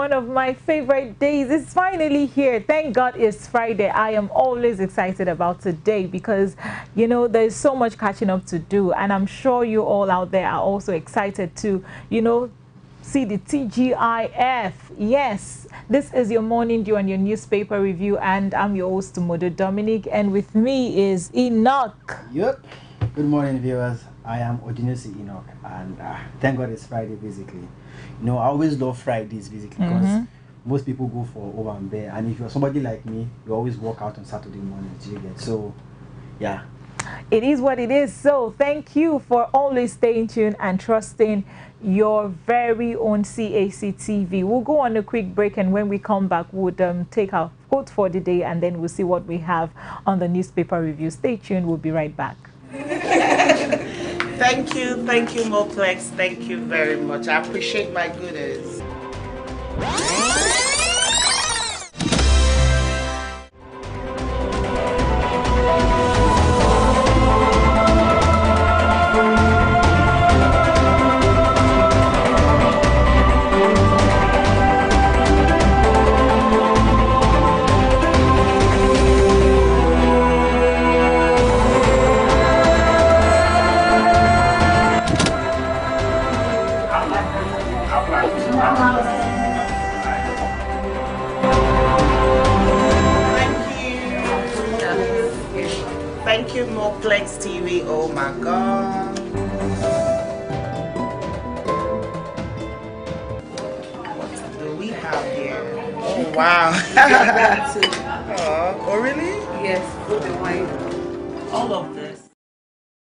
one of my favorite days. It's finally here. Thank God it's Friday. I am always excited about today because, you know, there's so much catching up to do. And I'm sure you all out there are also excited to, you know, see the TGIF. Yes, this is your morning dew and your newspaper review. And I'm your host, Modo Dominic. And with me is Enoch. Yep. Good morning, viewers. I am Odinosi Enoch. And thank God it's Friday, basically. You know, I always love Fridays, basically, because most people go for over and bare. And if you're somebody like me, you always work out on Saturday mornings. You get so, yeah. It is what it is. So thank you for always staying tuned and trusting your very own Cactv. We'll go on a quick break, and when we come back, we'll take our quote for the day, and then we'll see what we have on the newspaper review. Stay tuned. We'll be right back. Thank you, Moplex. Thank you very much. I appreciate my goodies. Thank you, Moplex TV. Oh my God. What do we have here? Oh wow. Oh, really? Yes, with the wine. All of this.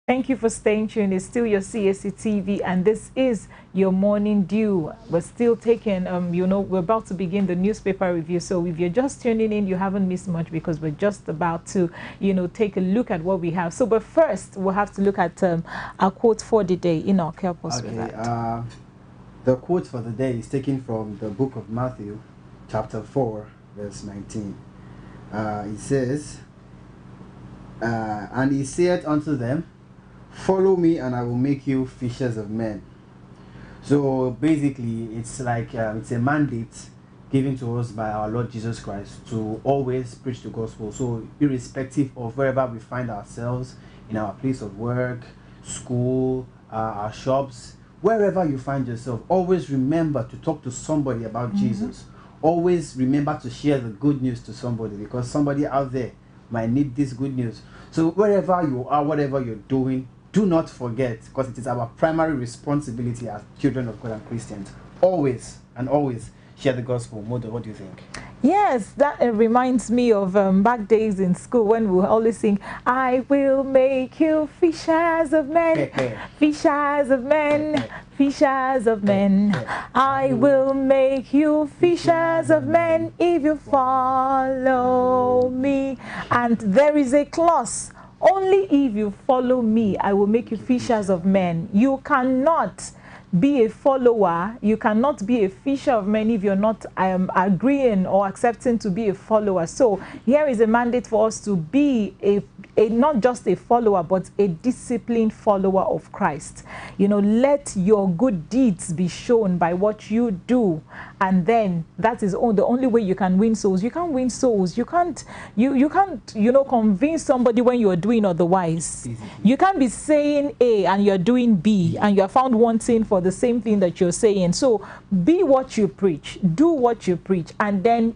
Thank you for staying tuned. It's still your Cactv, and this is your morning dew. We're still taking, you know, we're about to begin the newspaper review. So if you're just tuning in, you haven't missed much because we're just about to, you know, take a look at what we have. So, but first, we'll have to look at our quote for the day. Enoch, help us with that. The quote for the day is taken from the book of Matthew, chapter 4, verse 19. It says, and he said unto them, follow me and I will make you fishers of men. So basically it's like it's a mandate given to us by our Lord Jesus Christ to always preach the gospel. So irrespective of wherever we find ourselves, in our place of work, school, our shops, wherever you find yourself, always remember to talk to somebody about Jesus. Always remember to share the good news to somebody, because somebody out there might need this good news. So wherever you are, whatever you're doing, do not forget, because it is our primary responsibility as children of God and Christians, always and always share the gospel. Modo, what do you think? Yes, that reminds me of back days in school when we always sing, I will make you fishers of men, fishers of men, fishers of men. I will make you fishers of men if you follow me. And there is a clause. Only if you follow me, I will make you fishers of men. You cannot be a follower. You cannot be a fisher of men if you're not agreeing or accepting to be a follower. So here is a mandate for us to be a not just a follower, but a disciplined follower of Christ. You know, let your good deeds be shown by what you do, and then that is the only way you can win souls. You can't win souls. You can't you know, convince somebody when you are doing otherwise. You can't be saying A and you're doing B, and you're found wanting for the same thing that you're saying. So be what you preach, do what you preach, and then,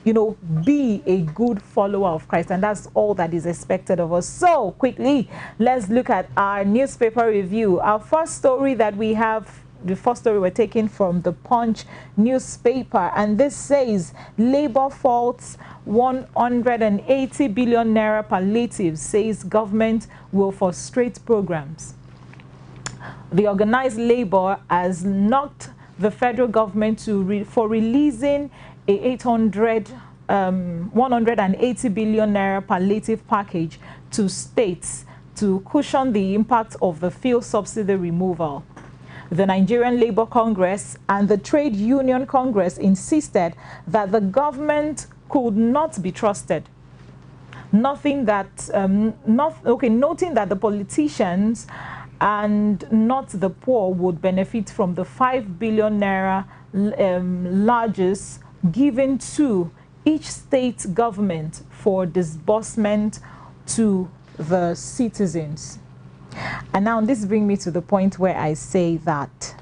you know, be a good follower of Christ, and that's all that is expected of us. So quickly, let's look at our newspaper review. Our first story that we have, the first story we're taking from the Punch newspaper, and this says, Labour faults 180 billion naira palliative, says government will frustrate programs. The organized labor has knocked the federal government for releasing a 180 billion naira palliative package to states to cushion the impact of the fuel subsidy removal. The Nigerian Labour Congress and the Trade Union Congress insisted that the government could not be trusted. Noting that the politicians and not the poor would benefit from the 5 billion naira largesse given to each state government for disbursement to the citizens. And now this brings me to the point where I say that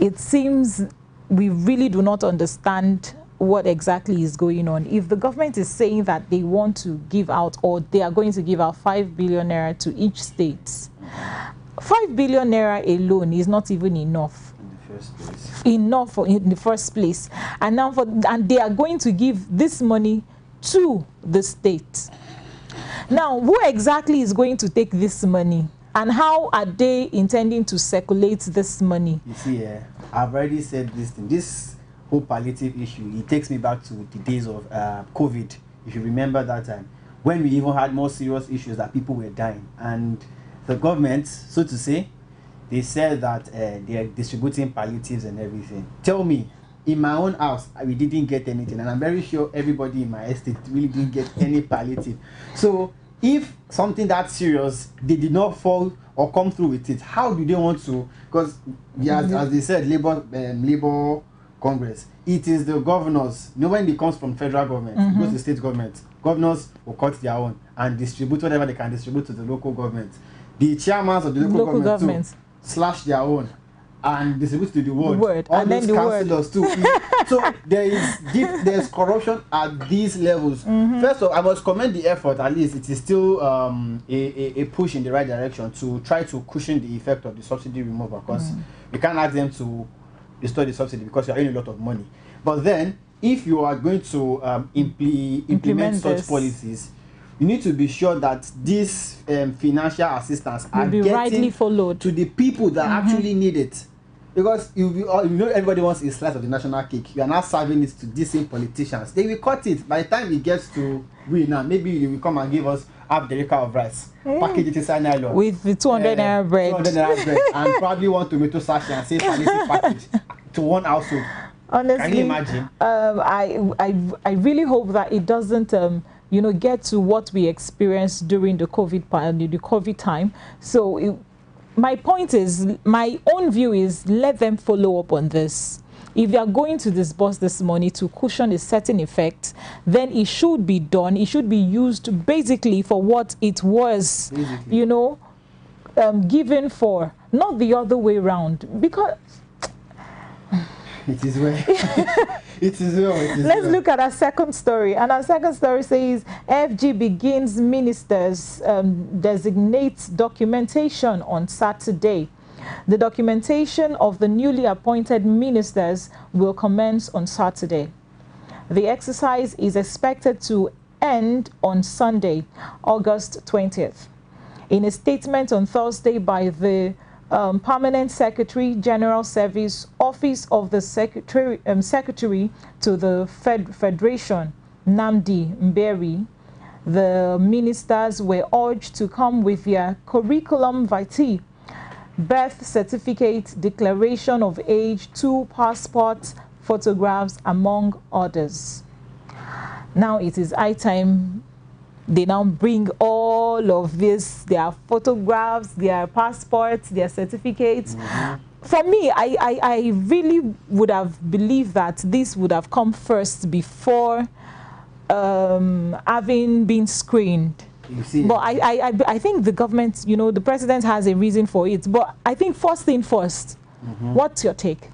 it seems we really do not understand what exactly is going on. If the government is saying that they want to give out, or they are going to give out 5 billion naira to each state, 5 billion naira alone is not even enough. In the first place. And now and they are going to give this money to the state. Now, who exactly is going to take this money? And how are they intending to circulate this money? You see, I've already said this thing. This whole palliative issue, it takes me back to the days of COVID. If you remember that time, when we even had more serious issues that people were dying. And the government, so to say, they said that they are distributing palliatives and everything. Tell me, in my own house, we didn't get anything. And I'm very sure everybody in my estate really didn't get any palliative. So if something that serious, they did not fall or come through with it, how do they want to? Because as they said, Labour Congress, it is the governors. You know, when it comes from federal government, it goes to state government. Governors will cut their own and distribute whatever they can distribute to the local government. The chairmen of the local government too, slash their own and distribute to the ward. All and those councillors too. So there's corruption at these levels. First of all, I must commend the effort. At least it is still a push in the right direction to try to cushion the effect of the subsidy removal, because you can't ask them to restore the subsidy because you're earning a lot of money. But then, if you are going to implement such policies, you need to be sure that these financial assistance are getting rightly followed to the people that actually need it. Because you know everybody wants a slice of the national cake. You are now serving it to these same politicians. They will cut it. By the time it gets to we now, maybe they will come and give us half the acre of rice, package it inside nylon with the 200 naira bread, 200 naira bread, and probably one tomato sachet and say palliative package to one household. Honestly, can you imagine? I really hope that it doesn't get to what we experienced during the COVID time. So my point is, my own view is, let them follow up on this. If they are going to disburse this money to cushion a certain effect, then it should be done. It should be used basically for what it was, given for, not the other way around. Because it is well. It is well. Let's look at our second story. And our second story says, FG begins ministers designates documentation on Saturday. The documentation of the newly appointed ministers will commence on Saturday. The exercise is expected to end on Sunday, August 20th. In a statement on Thursday by the Permanent Secretary, General Service, Office of the Secretary to the Federation, Namdi Mberi, the ministers were urged to come with their curriculum vitae, birth certificate, declaration of age, 2 passports, photographs, among others. Now it is high time they now bring all of this, their photographs, their passports, their certificates. For me, I really would have believed that this would have come first before having been screened. You see, but I think the government, the president has a reason for it. But I think first thing first, what's your take?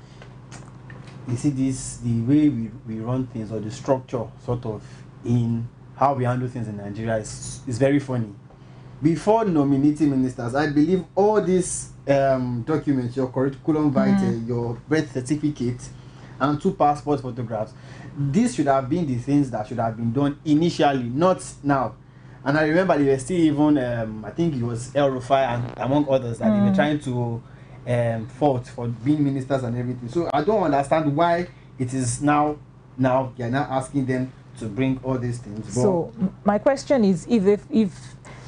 You see, the way we run things, or the structure sort of in how we handle things in Nigeria is very funny. Before nominating ministers, I believe all these documents, your curriculum vitae, your birth certificate, and 2 passport photographs, these should have been the things that should have been done initially, not now. And I remember they were still even, I think it was El Rufai and among others, that they were trying to fault for being ministers and everything. So I don't understand why it is now you're now asking them to bring all these things. So my question is, if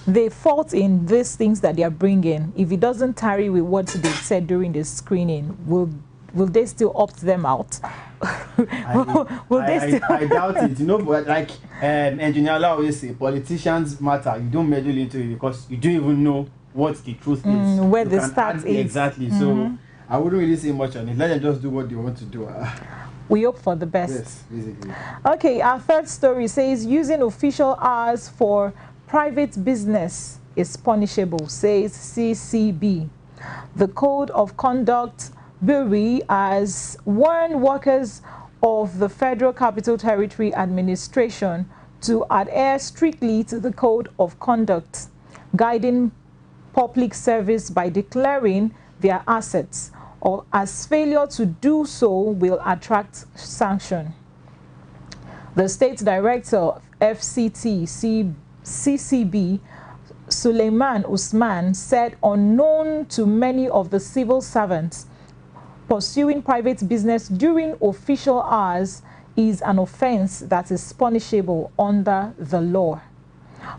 they fault in these things that they are bringing, if it doesn't tarry with what they said during the screening, will they still opt them out? I doubt it. But like Engineer Allah always say, politicians matter. You don't meddle into it because you don't even know what the truth is. Where the start is. Exactly. So I wouldn't really say much on it. Let them just do what they want to do. We hope for the best. Yes, basically. Okay, our third story says using official hours for private business is punishable, says CCB. The Code of Conduct Bureau has warned workers of the Federal Capital Territory Administration to adhere strictly to the Code of Conduct, guiding public service by declaring their assets, or as failure to do so will attract sanction. The State Director of FCT CCB, Suleiman Usman, said unknown to many of the civil servants, pursuing private business during official hours is an offense that is punishable under the law.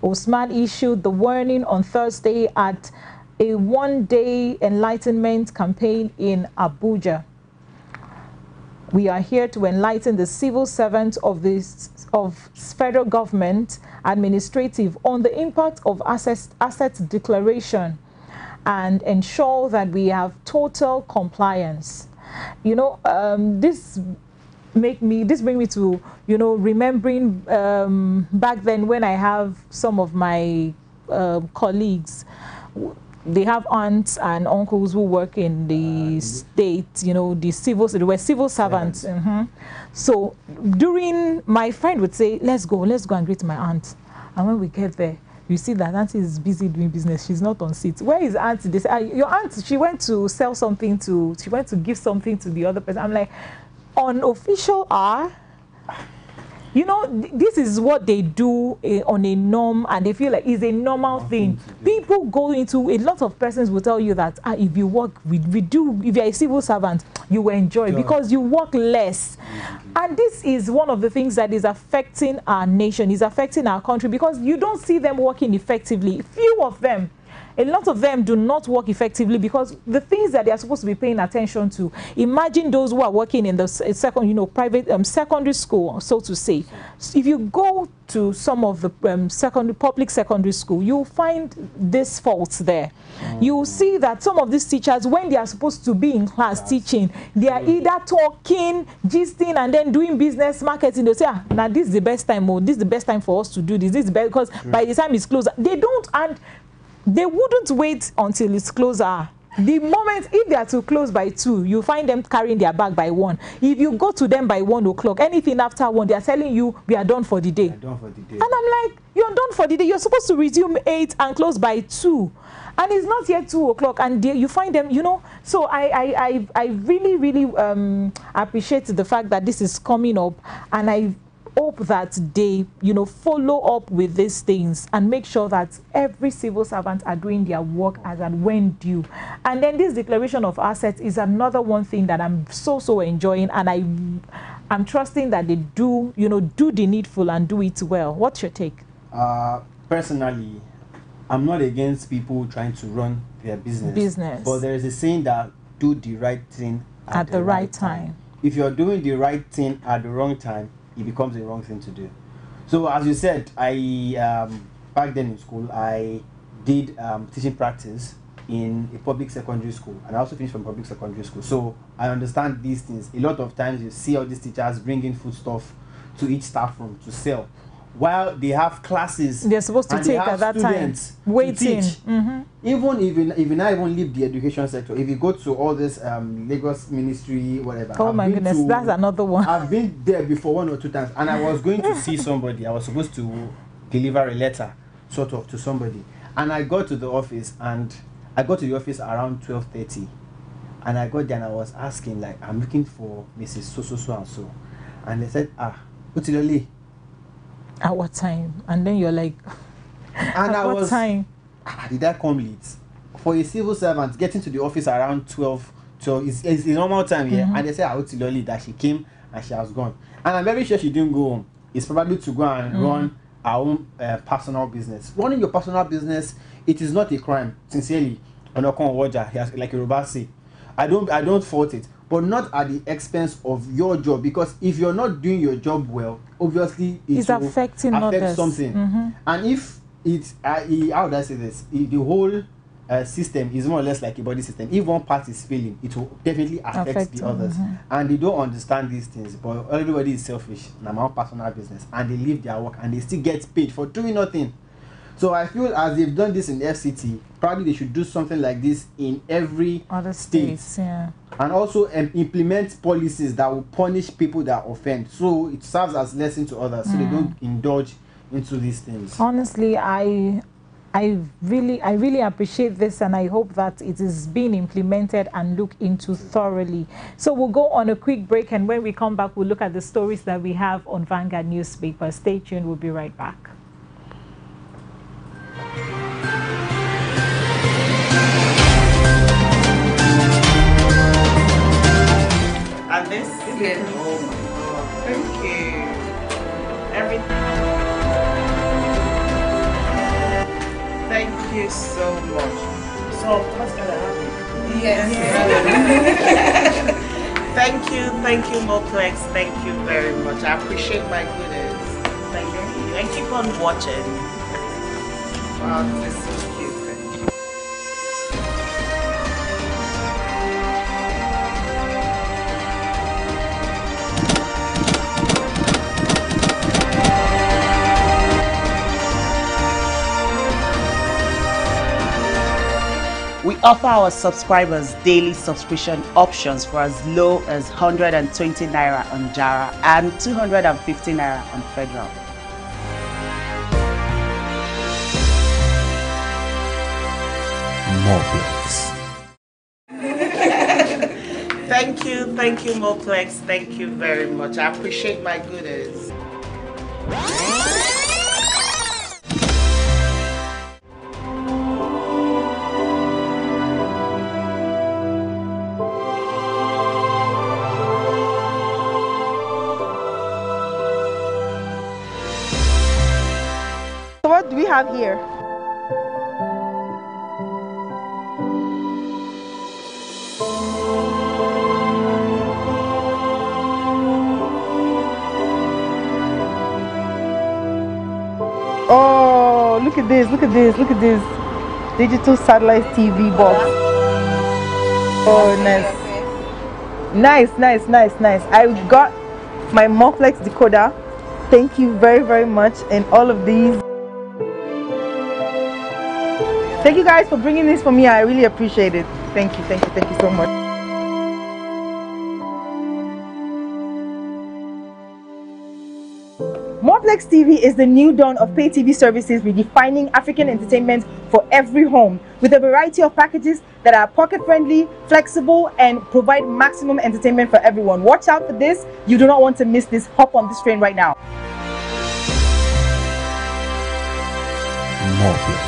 Usman issued the warning on Thursday at a one-day enlightenment campaign in Abuja. We are here to enlighten the civil servants of federal government administrative on the impact of asset declaration and ensure that we have total compliance. You know, this brings me to, you know, remembering back then when I have some of my colleagues. They have aunts and uncles who work in the state, you know, they were civil servants. So during, my friend would say, let's go and greet my aunt. And when we get there, you see that auntie is busy doing business. She's not on seat. Where is auntie? They say, your aunt, she went to sell something she went to give something to the other person. I'm like, on official hour? You know, this is what they do on a norm, and they feel like it's a normal thing. People go into, a lot of persons will tell you that if you work, if you're a civil servant, you will enjoy because you work less. And this is one of the things that is affecting our nation, is affecting our country, because you don't see them working effectively. Few of them. A lot of them do not work effectively because the things that they are supposed to be paying attention to. Imagine those who are working in the private secondary school, so to say. If you go to some of the public secondary school, you'll find this faults there. You'll see that some of these teachers, when they are supposed to be in class teaching, they are either talking, gisting, and then doing business marketing. They say, now this is the best time, or this is the best time for us to do this. This is the best, because by the time it's closed, they don't, and they wouldn't wait until it's closer. The moment, if they are to close by 2, you find them carrying their bag by 1. If you go to them by 1 o'clock, anything after 1, they are telling you, we are done for the day. And I'm like, you're done for the day. You're supposed to resume 8 and close by 2. And it's not yet 2 o'clock, and you find them, you know. So I really, really appreciate the fact that this is coming up, and I hope that they, you know, follow up with these things and make sure that every civil servant are doing their work as and when due. And then this declaration of assets is another one thing that I'm so enjoying, and I'm trusting that they do, you know, do the needful and do it well. What's your take? Personally, I'm not against people trying to run their business. But there is a saying that do the right thing at the right time. If you're doing the right thing at the wrong time, it becomes the wrong thing to do. So as you said, I back then in school, I did teaching practice in a public secondary school, and I also finished from public secondary school. So I understand these things. A lot of times you see all these teachers bringing foodstuff to each staff room to sell, while they have classes they're supposed to take at that time, waiting. Even if you not even leave the education sector, if you go to all this Lagos ministry, whatever. Oh my goodness, that's another one. I've been there before 1 or 2 times, and I was going to see somebody. I was supposed to deliver a letter, sort of, to somebody, and I got to the office, and I got to the office around 12:30, and I got there and I was asking, like, I'm looking for Mrs. So and so, and they said, Utiloli. At what time? And then you're like, and at what time? Did I come late? For a civil servant, getting to the office around 12 is a normal time here. And they say, Utiloli, that she came and she has gone. And I'm very sure she didn't go home. It's probably to go and run our own personal business. Running your personal business, it is not a crime, sincerely. Like Yoruba say, I don't fault it, but not at the expense of your job, because if you're not doing your job well, obviously it's affecting something. And if it's how would I say this? The whole system is more or less like a body system. If one part is failing, it will definitely affect the others. And they don't understand these things, but everybody is selfish. Now my own personal business, and they leave their work and they still get paid for doing nothing. So I feel as they've done this in FCT, probably they should do something like this in every other state. states, yeah. And also implement policies that will punish people that offend, so it serves as lesson to others, so they don't indulge into these things. Honestly, I really appreciate this, and I hope that it is being implemented and looked into thoroughly. So we'll go on a quick break, and when we come back, we'll look at the stories that we have on Vanguard newspaper. Stay tuned, we'll be right back. And this is oh my god, thank you. Everything. Thank you so much. So what's gonna happen? Yes. Thank you, Moplex. Thank you very much. I appreciate my goodness. Thank you. And keep on watching. Wow, this is so cute. Thank you. We offer our subscribers daily subscription options for as low as 120 Naira on Jara and 250 Naira on Federal. Moplex. Thank you, Moplex. Thank you very much. I appreciate my goodness. So what do we have here? Oh, look at this, look at this, look at this. Digital satellite TV box. Oh, nice. Nice. I got my Moplex decoder. Thank you very, very much. And all of these. Thank you guys for bringing this for me. I really appreciate it. Thank you so much. Moplex TV is the new dawn of pay TV services, redefining African entertainment for every home with a variety of packages that are pocket friendly, flexible, and provide maximum entertainment for everyone. Watch out for this. You do not want to miss this. Hop on this train right now. Moplex.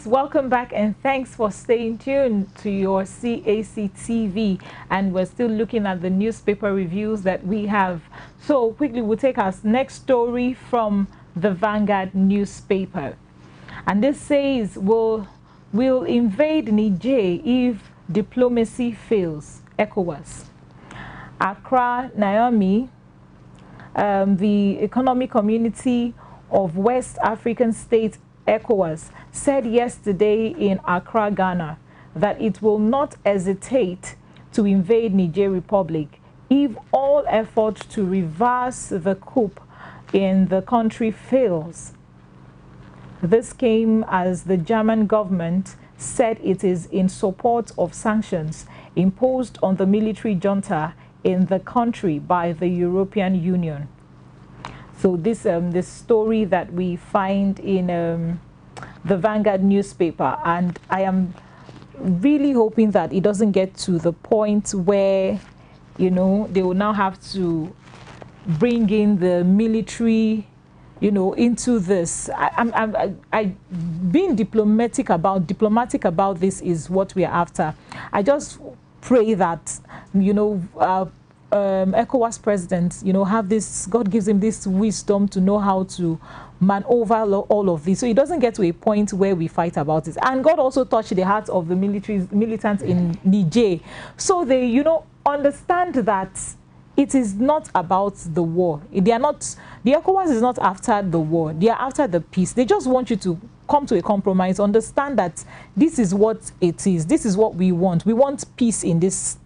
Welcome back, and thanks for staying tuned to your Cactv. And we're still looking at the newspaper reviews that we have. So quickly, we'll take our next story from the Vanguard newspaper, and this says we'll invade Niger if diplomacy fails. ECOWAS. Accra, Naomi, the Economic Community of West African States, ECOWAS, said yesterday in Accra, Ghana, that it will not hesitate to invade Niger Republic if all efforts to reverse the coup in the country fails. This came as the German government said it is in support of sanctions imposed on the military junta in the country by the European Union. So this story that we find in the Vanguard newspaper, and I am really hoping that it doesn't get to the point where, you know, they will now have to bring in the military, you know, into this. Being diplomatic about this is what we are after. I just pray that, you know, ECOWAS president, you know, have this, God gives him this wisdom to know how to maneuver all of this, so it doesn't get to a point where we fight about it. And God also touched the hearts of the militants in Niger, so they, you know, understand that it is not about the war. They are not, the ECOWAS is not after the war. They are after the peace. They just want you to come to a compromise, understand that this is what it is. This is what we want. We want peace in this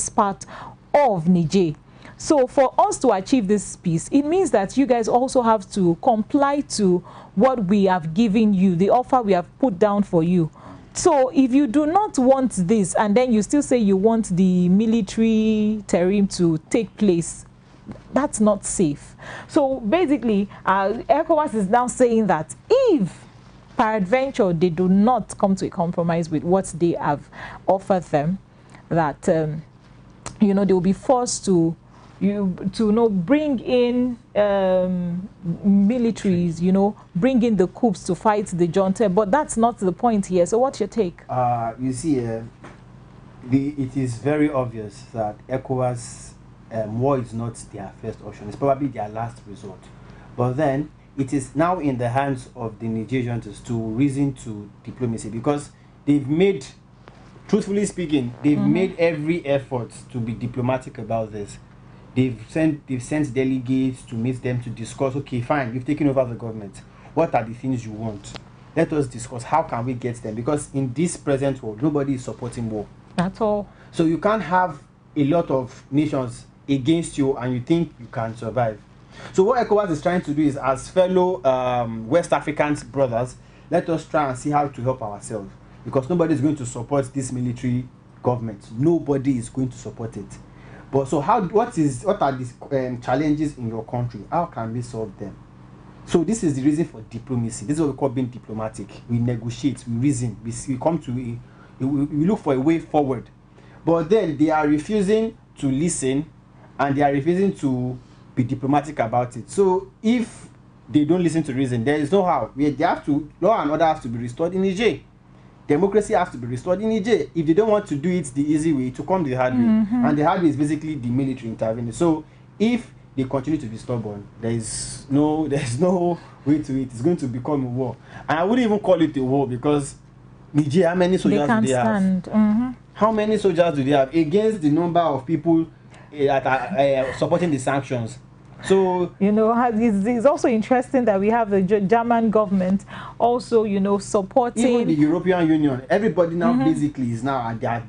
part of Niger. So for us to achieve this peace, it means that you guys also have to comply to what we have given you, the offer we have put down for you. So if you do not want this and then you still say you want the military terrain to take place, that's not safe. So basically, ECOWAS is now saying that if peradventure they do not come to a compromise with what they have offered them, that you know, they will be forced to bring in militaries, you know, bring in the coups to fight the junta. But that's not the point here. So what's your take? You see, it is very obvious that ECOWAS war is not their first option. It's probably their last resort. But then it is now in the hands of the Nigerians to reason to diplomacy, because they've made, truthfully speaking, they've made every effort to be diplomatic about this. They've sent delegates to meet them to discuss, okay, fine, you've taken over the government. What are the things you want? Let us discuss. How can we get them? Because in this present world, nobody is supporting war. At all. So you can't have a lot of nations against you and you think you can survive. So what ECOWAS is trying to do is, as fellow West African brothers, let us try and see how to help ourselves. Because nobody is going to support this military government. Nobody is going to support it. But so what are these challenges in your country? How can we solve them? So this is the reason for diplomacy. This is what we call being diplomatic. We negotiate, we reason, we come to we look for a way forward. But then they are refusing to listen and they are refusing to be diplomatic about it. So if they don't listen to reason, there is no how. They have to, law and order has to be restored in Niger. Democracy has to be restored in Niger. If they don't want to do it the easy way, to come the hard way. And the hard way is basically the military intervening. So if they continue to be stubborn, there's no way to it. It's going to become a war. And I wouldn't even call it a war, because Niger, how many soldiers do they have? How many soldiers do they have against the number of people that are supporting the sanctions? So, you know, it's also interesting that we have the German government also, you know, supporting. Even the European Union. Everybody now basically is now at that.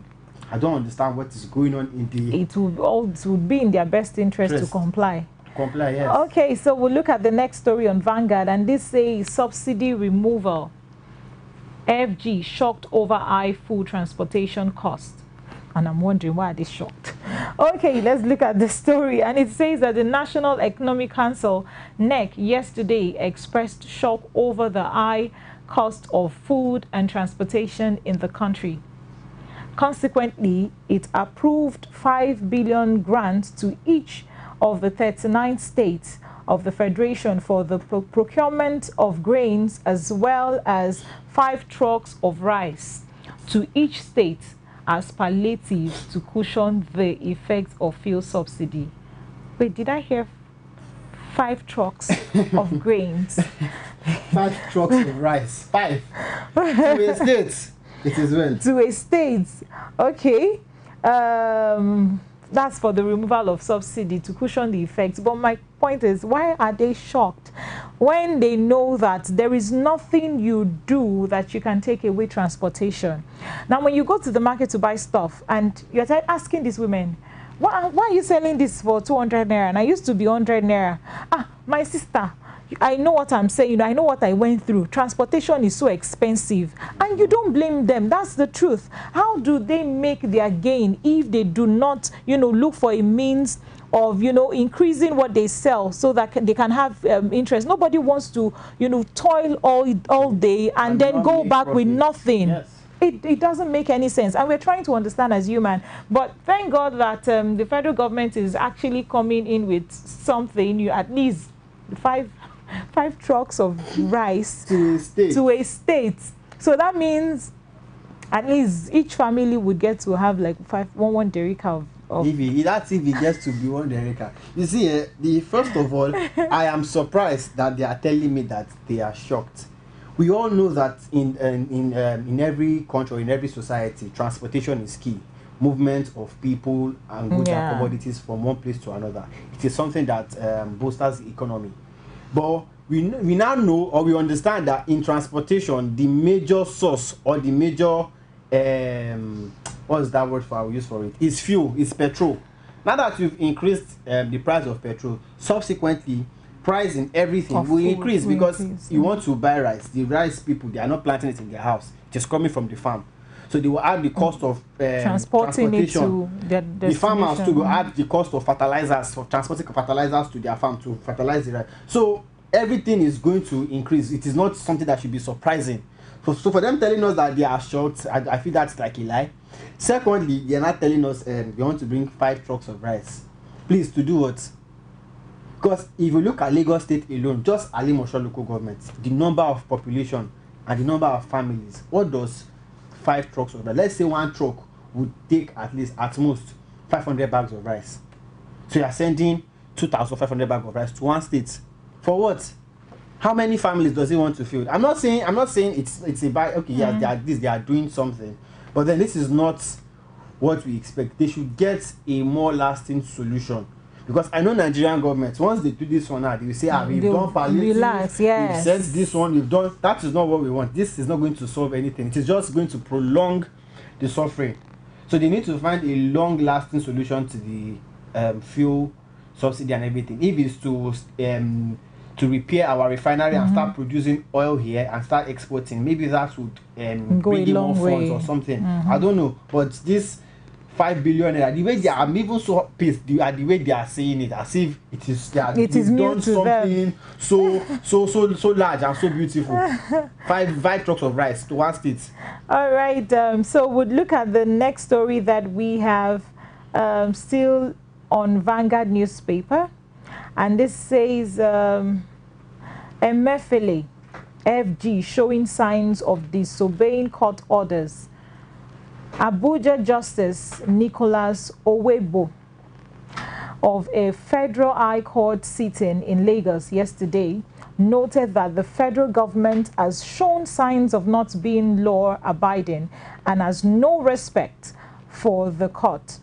I don't understand what is going on in the... It would be in their best interest to comply. Comply, yes. Okay, so we'll look at the next story on Vanguard, and this says subsidy removal. FG shocked over high food transportation cost. And I'm wondering, why are they shocked? Okay, let's look at the story. And it says that the National Economic Council, NEC, yesterday expressed shock over the high cost of food and transportation in the country. Consequently, it approved 5 billion grants to each of the 39 states of the Federation for the procurement of grains, as well as 5 trucks of rice to each state as palliatives to cushion the effects of fuel subsidy. Wait, did I hear 5 trucks of grains? 5 trucks of rice. 5. To a state. It is well. To a state. Okay. That's for the removal of subsidy to cushion the effects. But my point is, why are they shocked when they know that there is nothing you do that you can take away transportation? Now, when you go to the market to buy stuff and you're asking these women, why are you selling this for 200 naira? And I used to be 100 naira. Ah, my sister, I know what I'm saying. I know what I went through. Transportation is so expensive. And you don't blame them. That's the truth. How do they make their gain if they do not, you know, look for a means of, you know, increasing what they sell so that they can have interest? Nobody wants to, you know, toil all day and then go back with nothing. Yes. It doesn't make any sense. And we're trying to understand as human. But thank God that the federal government is actually coming in with something, at least 5 trucks of rice to a state. So that means at least each family would get to have like one derrick of if it gets to be 1 derrick. You see, first of all, I am surprised that they are telling me that they are shocked. We all know that in every country, in every society, transportation is key. movement of people and goods Yeah. and commodities from one place to another. It is something that bolsters the economy. But we now know, or we understand, that in transportation, the major source or the major what's that word for I will use for it, is fuel, is petrol. Now that you've increased the price of petrol, subsequently price in everything Of will food increase, will because increase, you want to buy rice. The rice people, they are not planting it in their house, it is coming from the farm. So they will add the cost of Transporting it to the farmers too will destination. add the cost of fertilizers, for transporting fertilizers to their farm to fertilize the rice. So everything is going to increase. It is not something that should be surprising. So for them telling us that they are short, I feel that's like a lie. Secondly, they are not telling us they want to bring 5 trucks of rice. Please, to do what? Because if you look at Lagos State alone, just Alimosho local government, the number of population and the number of families, what does 5 trucks of rice? Let's say 1 truck would take at least, at most, 500 bags of rice. So you are sending 2,500 bags of rice to one state. For what? How many families does he want to feed? I'm not saying it's a bad, okay, yeah, they are doing something, but then this is not what we expect. They should get a more lasting solution. Because I know Nigerian government, once they do this one now, they will say, we've done palliative, relax, yes. we've sent this one, we've done. That is not what we want. This is not going to solve anything. It is just going to prolong the suffering. So they need to find a long-lasting solution to the fuel subsidy and everything. If it's to repair our refinery and start producing oil here and start exporting, maybe that would bring in more funds or something. I don't know, but this 5 billion naira, the way they are, I'm even so pissed at the way they are saying it, as if it is new done to something so large and so beautiful. five trucks of rice to one state. All right, so we'll look at the next story that we have still on Vanguard newspaper, and this says Emefiele FG showing signs of disobeying court orders. Abuja Justice Nicholas Owebo of a federal high court sitting in Lagos yesterday noted that the federal government has shown signs of not being law-abiding and has no respect for the court.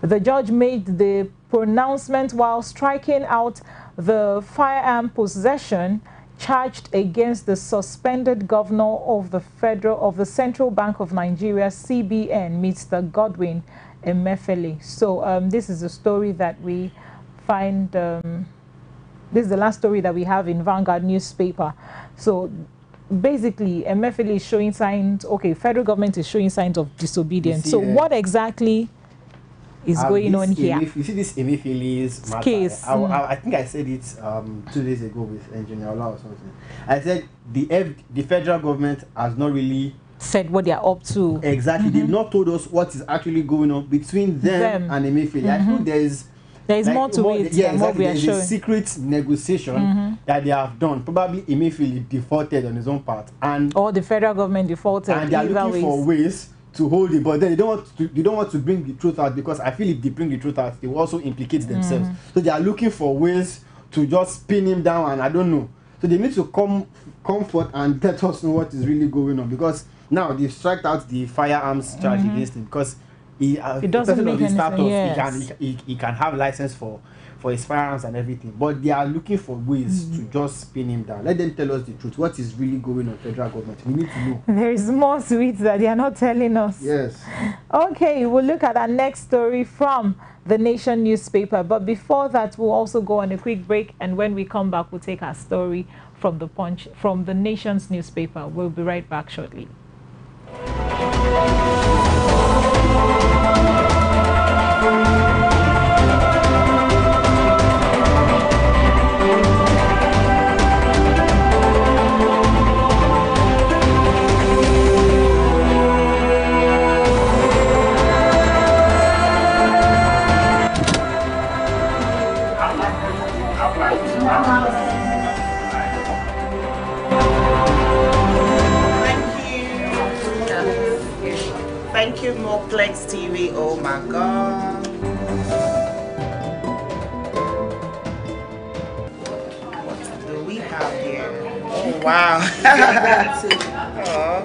The judge made the pronouncement while striking out the firearm possession charged against the suspended governor of the Central Bank of Nigeria, CBN, Mr. Godwin Emefiele. So this is a story that we find, this is the last story that we have in Vanguard newspaper. So basically, Emefiele is showing signs, okay, federal government is showing signs of disobedience. So what exactly is going on here? You see this Emefiele's case. I think I said it 2 days ago with Engineer Ola or something. I said the federal government has not really said what they are up to. Exactly. They've not told us what is actually going on between them and Emefiele. I think there is more to it than what we are showing. There's a secret negotiation that they have done. Probably Emefiele defaulted on his own part, or the federal government defaulted. And they are looking for ways to hold it, but then they don't want to bring the truth out, because I feel if they bring the truth out, they will also implicate themselves. So they are looking for ways to just pin him down, and I don't know. So they need to come forth and let us know what is really going on, because now they've struck out the firearms charge against him, because it doesn't make any sense. Yes. He can have license for his firearms and everything, but they are looking for ways to just pin him down. Let them tell us the truth. What is really going on, federal government? We need to know. There is more to it that they are not telling us. Yes. Okay, we'll look at our next story from the Nation newspaper. But before that, we'll also go on a quick break, and when we come back, we'll take our story from the Punch, from the Nation's newspaper. We'll be right back shortly. Thank you, Moplex TV. Oh my God. What do we have here? Oh wow.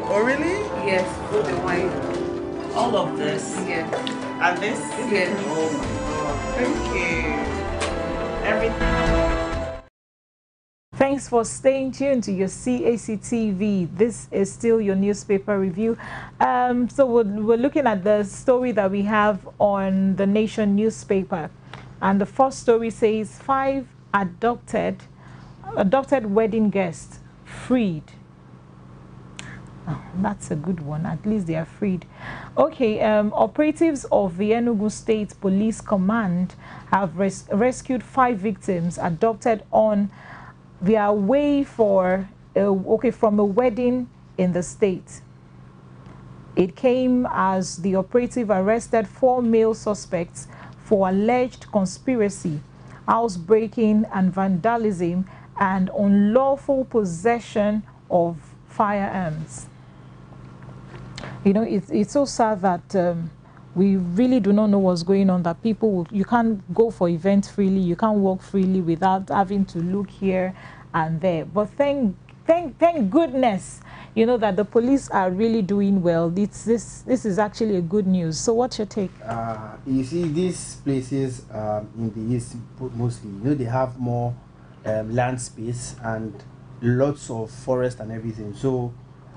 Oh really? Yes, put the wine. All of this. Yeah. And this? Yeah. Oh my God. Thank you. Everything. Thanks for staying tuned to your Cactv. This is still your newspaper review. So we're looking at the story that we have on the Nation newspaper. And the first story says 5 adopted wedding guests freed. Oh, that's a good one. At least they are freed. Okay, operatives of the Enugu State Police Command have rescued 5 victims adopted on their way from a wedding in the state. It came as the operative arrested 4 male suspects for alleged conspiracy, housebreaking and vandalism, and unlawful possession of firearms. You know, it's so sad that we really do not know what's going on, that you can't go for events freely, you can't walk freely without having to look here and there. But thank goodness, you know, that the police are really doing well. This is actually a good news. So what's your take? You see, these places in the east mostly, you know, they have more land space and lots of forest and everything. So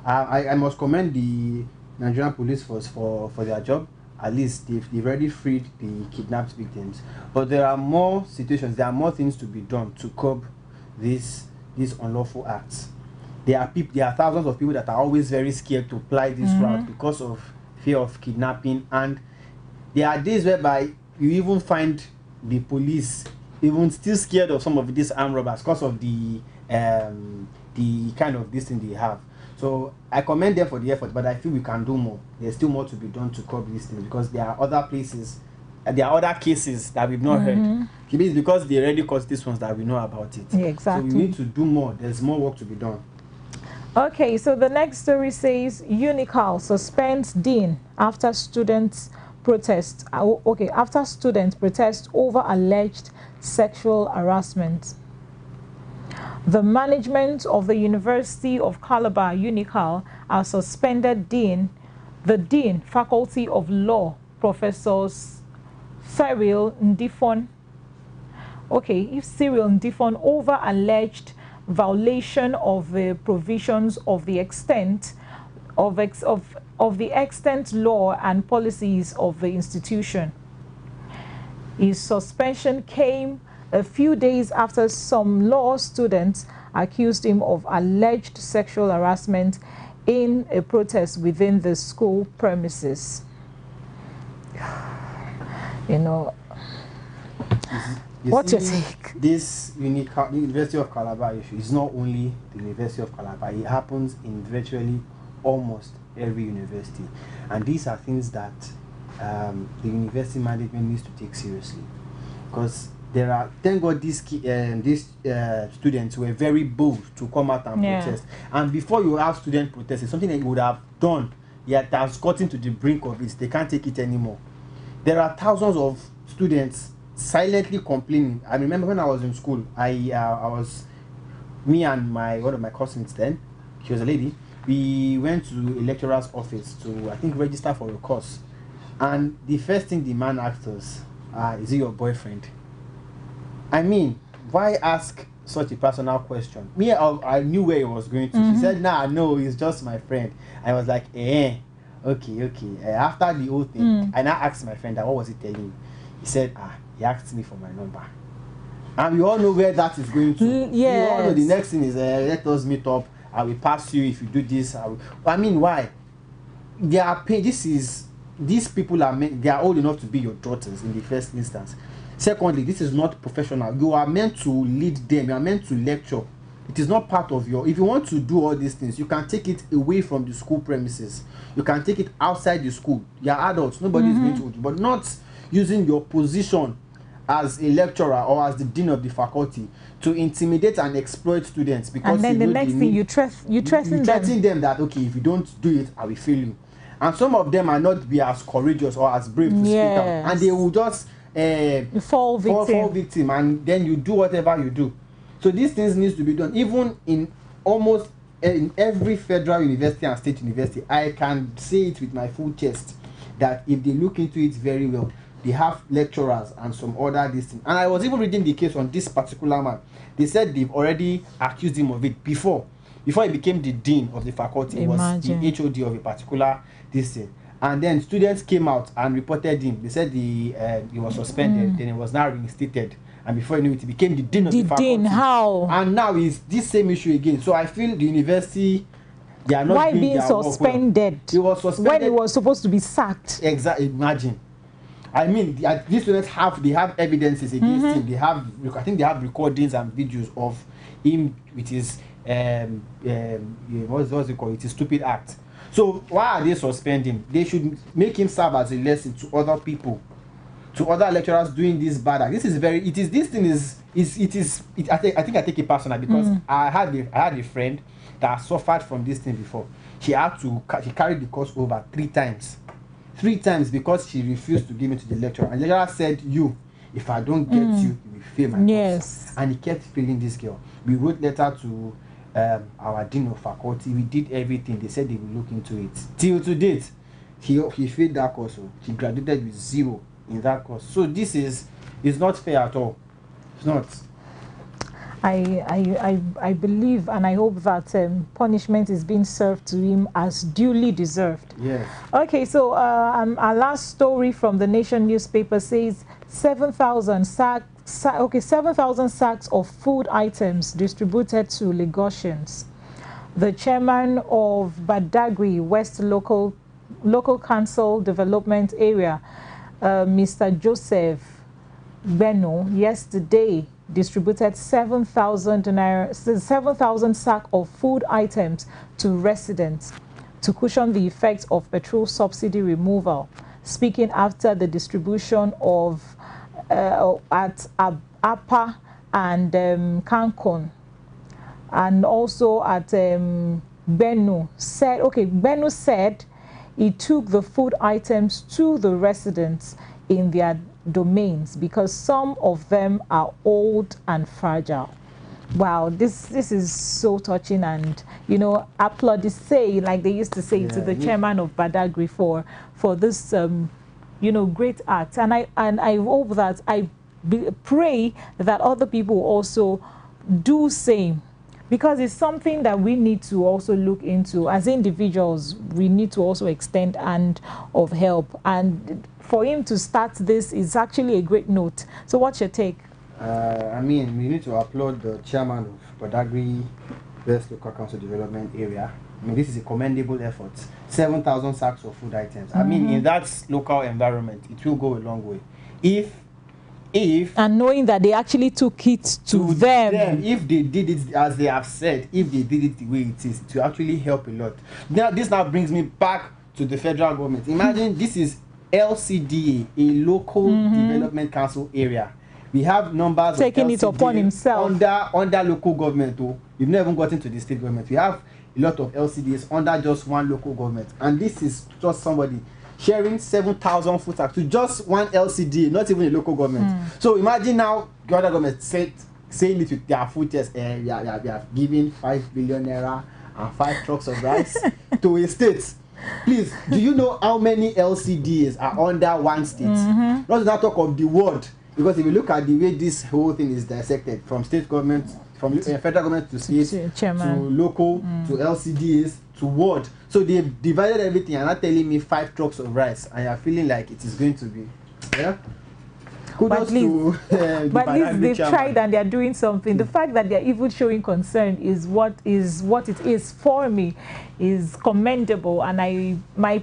I must commend the Nigerian police force for their job. At least they've already freed the kidnapped victims. But there are more situations, there are more things to be done to curb these unlawful acts. There are thousands of people that are always very scared to apply this route because of fear of kidnapping, and there are days whereby you even find the police even still scared of some of these armed robbers because of the kind of this thing they have. So I commend them for the effort, but I feel we can do more. There's still more to be done to curb these things, because there are other places, there are other cases that we've not heard. Maybe it's because they already caused these ones that we know about it. Yeah, exactly. So we need to do more. There's more work to be done. Okay, so the next story says Unical suspends dean after students protest. After students protest over alleged sexual harassment. The management of the University of Calabar, Unical, has suspended the Dean, Faculty of Law, Professor Cyril Ndifon. If Cyril Ndifon, over alleged violation of the provisions of the extent law and policies of the institution. His suspension came a few days after some law students accused him of alleged sexual harassment in a protest within the school premises. You know, what's your take? This University of Calabar issue is not only the University of Calabar. It happens in virtually almost every university, and these are things that the university management needs to take seriously, because there are, thank God, these students were very bold to come out and protest. And before you have student protesting, something that you would have done, yet has gotten to the brink of it, they can't take it anymore. There are thousands of students silently complaining. I remember when I was in school, me and one of my cousins then, she was a lady, we went to a lecturer's office to, I think, register for a course. And the first thing the man asked us, is he your boyfriend? I mean, why ask such a personal question? Me, I knew where he was going to. She said, nah, no, he's just my friend. I was like, okay. After the whole thing, I now asked my friend, what was he telling me? He said, he asked me for my number. And we all know where that is going to. We all know the next thing is, let us meet up. I will pass you if you do this. I mean, why? They are paying. These people they are old enough to be your daughters in the first instance. Secondly, this is not professional. You are meant to lead them. You are meant to lecture. It is not part of if you want to do all these things, you can take it away from the school premises. You can take it outside the school. You are adults. Nobody is going to do, but not using your position as a lecturer or as the dean of the faculty to intimidate and exploit students. Because and then the next thing you threaten them that, okay, if you don't do it, I will fail you. And some of them might not be as courageous or as brave to speak out, and they will just fall victim, and then you do whatever you do. So these things needs to be done, even in almost in every federal university and state university. I can say it with my full chest. that if they look into it very well, they have lecturers and some other this thing. And I was even reading the case on this particular man. They said they've already accused him of it before he became the dean of the faculty. He was the HOD of a particular this thing. And then students came out and reported him. They said he was suspended, then he was now reinstated. And before you knew it, he became the dean of the faculty. Dean, how? And now it's this same issue again. So I feel the university, they are not why being suspended? He was suspended when he was supposed to be sacked. Exactly. Imagine. I mean, these students have evidences against him. They have, I think they have recordings and videos of him with his what's it called? It's a stupid act. So why are they suspending? They should make him serve as a lesson to other people, to other lecturers doing this bad act. This is I think I take it personal because I had a friend that suffered from this thing before. She carried the course over 3 times. 3 times because she refused to give it to the lecturer. And the lecturer said, if I don't get you will fail my course. And he kept failing this girl. We wrote letter to our dean of faculty. We did everything. They said they will look into it. Till to date, he failed that course. He graduated with 0 in that course. So this is not fair at all. It's not. I believe and I hope that punishment is being served to him as duly deserved. Yes. Okay, so our last story from the Nation newspaper says 7,000 sacks of food items distributed to Lagosians. The chairman of Badagry West Local Council Development Area, Mr. Joseph Beno, yesterday distributed 7,000 sacks of food items to residents to cushion the effects of petrol subsidy removal. Speaking after the distribution of at Apa and Cancun, and also at Benu said he took the food items to the residents in their domains because some of them are old and fragile. Wow, this is so touching, and applaud the say, like they used to say, to the chairman of Badagry for this great act. And I hope that pray that other people also do same, because it's something that we need to also look into as individuals. We need to also extend hand of help, and for him to start this is actually a great note. So what's your take? I mean, we need to applaud the chairman of Badagry West Local Council Development Area. I mean, this is a commendable effort. 7,000 sacks of food items. I mean, in that local environment, it will go a long way. And knowing that they actually took it to them. If they did it as they have said, if they did it the way it is, to actually help a lot. Now, this now brings me back to the federal government. Imagine this is LCDA, a local development council area. We have numbers taking of it upon himself under local government. We've never even gotten to the state government. We have a lot of LCDs under just one local government, and this is just somebody sharing 7,000 food sacks to just one LCD, not even a local government. So imagine now the other government saying it with their food test. We are giving 5 billion naira and 5 trucks of rice to a state. Please, do you know how many LCDs are under one state? Not to not talk of the world, because if you look at the way this whole thing is dissected from state government, from federal government to state, to local, to LCDs, to ward. So they've divided everything and are telling me 5 trucks of rice, and you're feeling like it is going to be. Yeah? But at least they've tried and they're doing something. The fact that they're even showing concern is what it is for me, is commendable. And my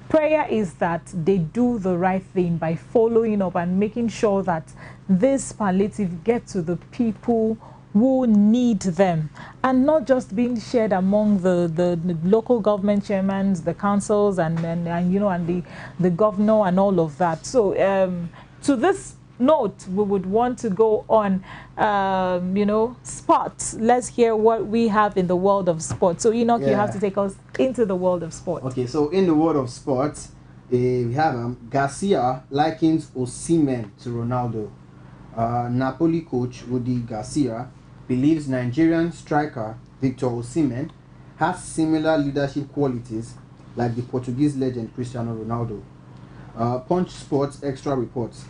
prayer is that they do the right thing by following up and making sure that this palliative get to the people who need them, and not just being shared among the local government chairmen, the councils, and the governor and all of that. So to this note, we would want to go on sports. Let's hear what we have in the world of sports. So Enoch, you have to take us into the world of sports. Okay, so in the world of sports, we have Garcia likens Osimhen to Ronaldo. Napoli coach Rudi Garcia believes Nigerian striker Victor Osimhen has similar leadership qualities like the Portuguese legend Cristiano Ronaldo. Punch Sports Extra reports.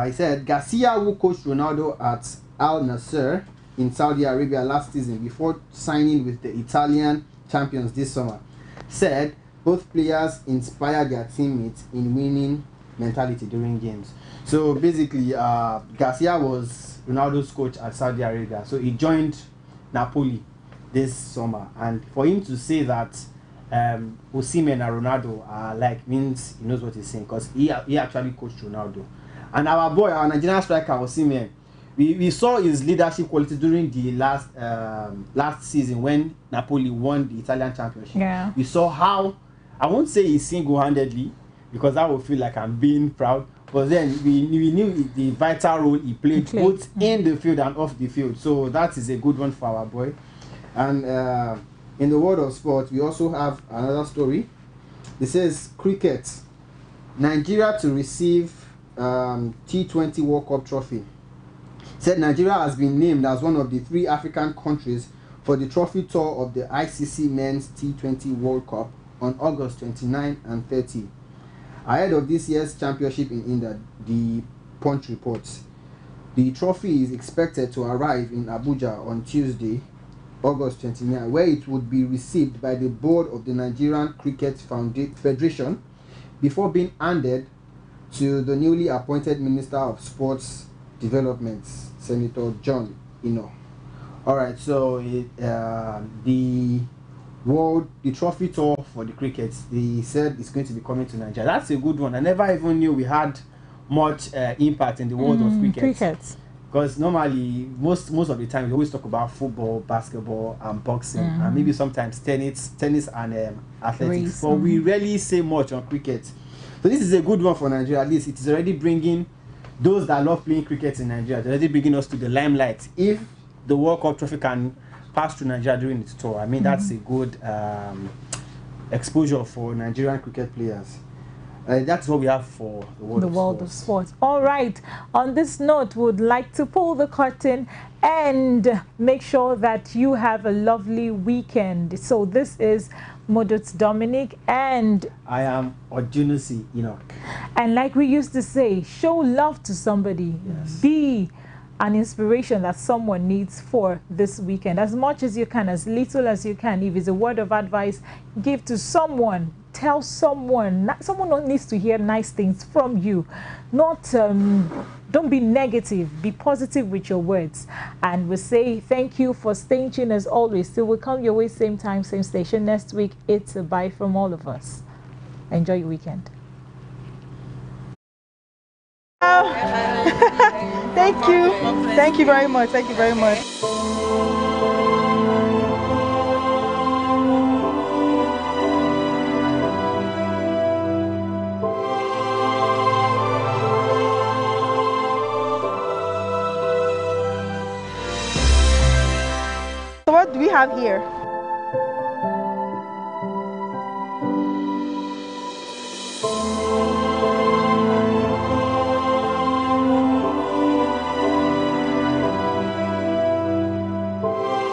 He said Garcia, who coached Ronaldo at Al Nassr in Saudi Arabia last season before signing with the Italian champions this summer, said both players inspire their teammates in winning mentality during games. So basically, Garcia was Ronaldo's coach at Saudi Arabia. So he joined Napoli this summer, and for him to say that Osimhen and Ronaldo are like, means he knows what he's saying, because he actually coached Ronaldo. And our boy, our Nigerian striker Osimhen, we saw his leadership quality during the last season when Napoli won the Italian championship. Yeah. We saw how, I won't say he single-handedly, because that would feel like I'm being proud, but then we knew the vital role he played both in the field and off the field. So that is a good one for our boy. And in the world of sport, we also have another story. It says cricket. Nigeria to receive T20 World Cup trophy. Said Nigeria has been named as one of the 3 African countries for the trophy tour of the ICC Men's T20 World Cup on August 29 and 30. Ahead of this year's championship in India, the Punch reports. The trophy is expected to arrive in Abuja on Tuesday, August 29, where it would be received by the board of the Nigerian Cricket Federation before being handed to the newly appointed Minister of Sports Development, Senator John Ino. Alright, so the trophy tour for the cricket, they said it's going to be coming to Nigeria. That's a good one. I never even knew we had much impact in the world of cricket. Because normally, most of the time, we always talk about football, basketball, and boxing, and maybe sometimes tennis and athletics. But we rarely say much on cricket. So this is a good one for Nigeria. At least it is already bringing those that love playing cricket in Nigeria. It's already bringing us to the limelight. If the World Cup trophy can pass through Nigeria during its tour, I mean that's a good exposure for Nigerian cricket players. That's what we have for the world of sports. All right. On this note, would like to pull the curtain and make sure that you have a lovely weekend. So this is Modut Dominic and I am Ojunusi Enoch. And like we used to say, show love to somebody. Yes. Be an inspiration that someone needs for this weekend. As much as you can, as little as you can. If it's a word of advice, give to someone. Tell someone. Someone needs to hear nice things from you. Not don't be negative. Be positive with your words. And we say thank you for staying tuned as always. Till we come your way, same time, same station next week. It's a bye from all of us. Enjoy your weekend. Thank you. Thank you very much. Thank you very much. So what do we have here?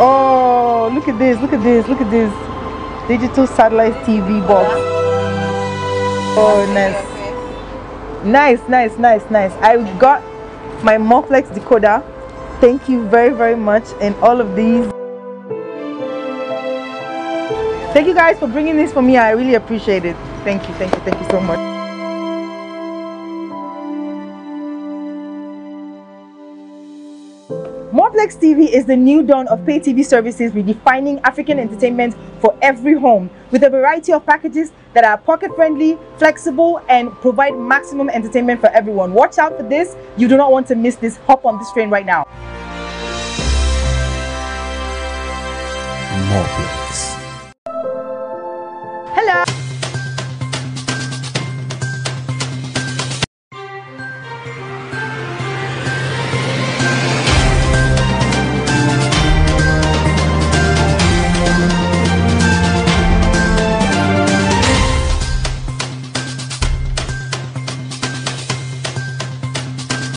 Oh, look at this, look at this, look at this. Digital satellite TV box. Oh, nice. Nice. I got my Morplex decoder. Thank you very, very much. And all of these. Thank you guys for bringing this for me. I really appreciate it. Thank you so much. Morplex TV is the new dawn of pay TV services, redefining African entertainment for every home with a variety of packages that are pocket-friendly, flexible, and provide maximum entertainment for everyone. Watch out for this. You do not want to miss this. Hop on this train right now. Morplex.